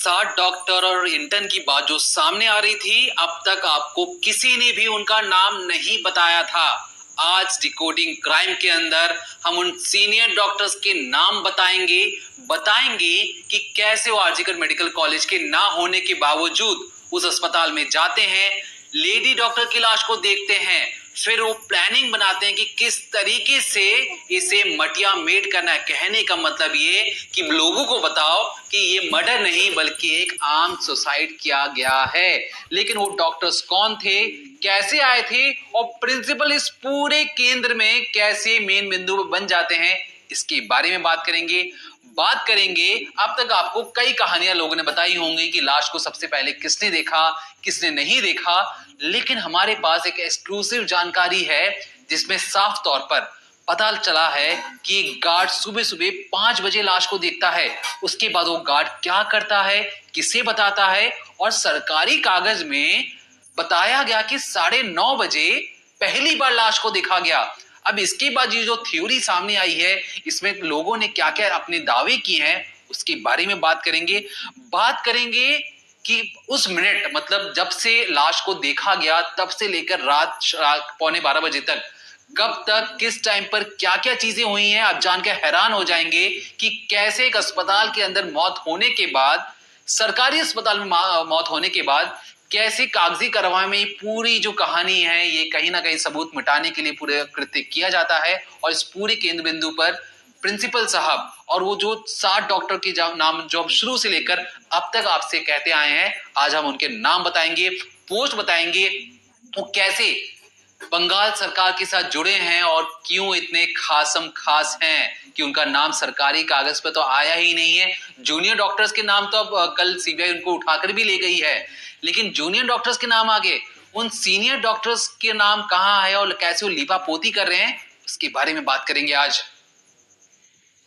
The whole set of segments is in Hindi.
60 डॉक्टर और इंटर्न की बात जो सामने आ रही थी, अब तक आपको किसी ने भी उनका नाम नहीं बताया था। आज डिकोडिंग क्राइम के अंदर हम उन सीनियर डॉक्टर्स के नाम बताएंगे कि कैसे वो आरजीकर मेडिकल कॉलेज के ना होने के बावजूद उस अस्पताल में जाते हैं, लेडी डॉक्टर की लाश को देखते हैं, फिर वो प्लानिंग बनाते हैं कि किस तरीके से इसे मटिया मेड करना है। कहने का मतलब ये कि लोगों को बताओ कि ये मर्डर नहीं बल्कि एक आम सुसाइड किया गया है। लेकिन वो डॉक्टर्स कौन थे, कैसे आए थे और प्रिंसिपल इस पूरे केंद्र में कैसे मेन बिंदु बन जाते हैं, इसके बारे में बात करेंगे। अब तक आपको कई कहानियां लोगों ने बताई होंगी कि लाश को सबसे पहले किसने देखा, किसने नहीं देखा, लेकिन हमारे पास एक एक्सक्लूसिव जानकारी है जिसमें साफ तौर पर पता चला है कि एक गार्ड सुबह सुबह 5 बजे लाश को देखता है। उसके बाद वो गार्ड क्या करता है, किसे बताता है, और सरकारी कागज में बताया गया कि 9:30 बजे पहली बार लाश को देखा गया। अब इसके बाद ये जो थ्योरी सामने आई है, इसमें लोगों ने क्या क्या अपने दावे किए हैं, उसके बारे में बात करेंगे कि उस मिनट मतलब जब से लाश को देखा गया तब से लेकर रात 11:15 बजे तक कब तक किस टाइम पर क्या क्या चीजें हुई हैं। आप जानकर हैरान हो जाएंगे कि कैसे एक अस्पताल के अंदर मौत होने के बाद, सरकारी अस्पताल में मौत होने के बाद, कैसे कागजी कार्रवाई में पूरी जो कहानी है ये कहीं ना कहीं सबूत मिटाने के लिए पूरे कृत्य किया जाता है। और इस पूरे केंद्र बिंदु पर प्रिंसिपल साहब और वो जो 60 डॉक्टर के नाम जो हम शुरू से लेकर अब तक आपसे कहते आए हैं, आज हम उनके नाम बताएंगे, पोस्ट बताएंगे, वो कैसे बंगाल सरकार के साथ जुड़े हैं और क्यों इतने खास हैं कि उनका नाम सरकारी कागज पे तो आया ही नहीं है। जूनियर डॉक्टर्स के नाम तो अब कल सीबीआई उनको उठाकर भी ले गई है, लेकिन जूनियर डॉक्टर्स के नाम आगे, उन सीनियर डॉक्टर्स के नाम कहाँ है और कैसे वो लीपापोती कर रहे हैं, उसके बारे में बात करेंगे आज।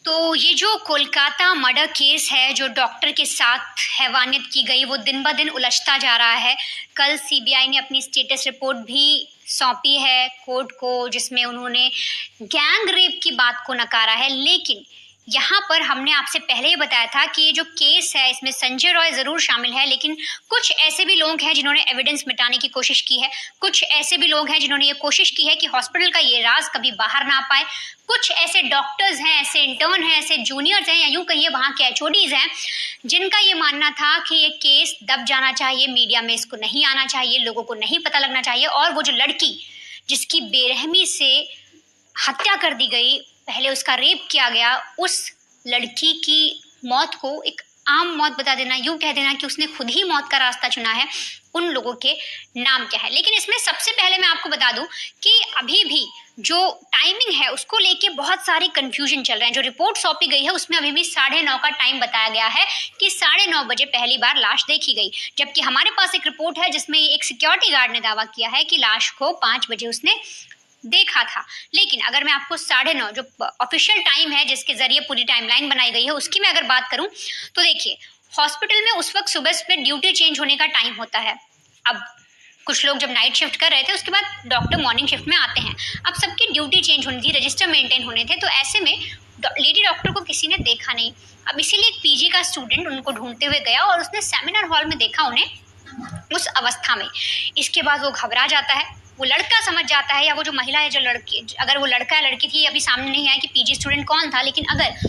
तो ये जो कोलकाता मर्डर केस है जो डॉक्टर के साथ हैवानियत की गई, वो दिन ब दिन उलझता जा रहा है। कल सीबीआई ने अपनी स्टेटस रिपोर्ट भी सौंपी है कोर्ट को, जिसमें उन्होंने गैंग रेप की बात को नकारा है। लेकिन यहाँ पर हमने आपसे पहले ही बताया था कि ये जो केस है इसमें संजय रॉय जरूर शामिल है, लेकिन कुछ ऐसे भी लोग हैं जिन्होंने एविडेंस मिटाने की कोशिश की है, कुछ ऐसे भी लोग हैं जिन्होंने ये कोशिश की है कि हॉस्पिटल का ये राज कभी बाहर ना पाए, कुछ ऐसे डॉक्टर्स हैं, ऐसे इंटर्न हैं, ऐसे जूनियर्स हैं, या यूं कहिए वहाँ के एचओडीज हैं जिनका ये मानना था कि ये केस दब जाना चाहिए, मीडिया में इसको नहीं आना चाहिए, लोगों को नहीं पता लगना चाहिए। और वो जो लड़की जिसकी बेरहमी से हत्या कर दी गई, पहले उसका रेप किया गया, उस लड़की की मौत को एक आम मौत बता देना, यूं कह देना कि उसने खुद ही मौत का रास्ता चुना है, उन लोगों के नाम क्या है। लेकिन इसमें सबसे पहले मैं आपको बता दूं कि अभी भी जो टाइमिंग है उसको लेके बहुत सारे कंफ्यूजन चल रहे हैं। जो रिपोर्ट सौंपी गई है उसमें अभी भी 9:30 का टाइम बताया गया है कि 9:30 बजे पहली बार लाश देखी गई, जबकि हमारे पास एक रिपोर्ट है जिसमें एक सिक्योरिटी गार्ड ने दावा किया है कि लाश को 5 बजे उसने देखा था। लेकिन अगर मैं आपको 9:30 जो ऑफिशियल टाइम है जिसके जरिए पूरी टाइमलाइन बनाई गई है उसकी मैं अगर बात करूं तो देखिए, हॉस्पिटल में उस वक्त सुबह सुबह ड्यूटी चेंज होने का टाइम होता है। अब कुछ लोग जब नाइट शिफ्ट कर रहे थे उसके बाद डॉक्टर मॉर्निंग शिफ्ट में आते हैं, अब सबकी ड्यूटी चेंज होनी थी, रजिस्टर मेंटेन होने थे, तो ऐसे में लेडी डॉक्टर को किसी ने देखा नहीं। अब इसीलिए एक पीजी का स्टूडेंट उनको ढूंढते हुए गया और उसने सेमिनार हॉल में देखा उन्हें उस अवस्था में। इसके बाद वो घबरा जाता है, वो लड़का समझ जाता है, या वो जो महिला है, जो लड़की, अगर वो लड़का या लड़की थी अभी सामने नहीं आया कि पीजी स्टूडेंट कौन था, लेकिन अगर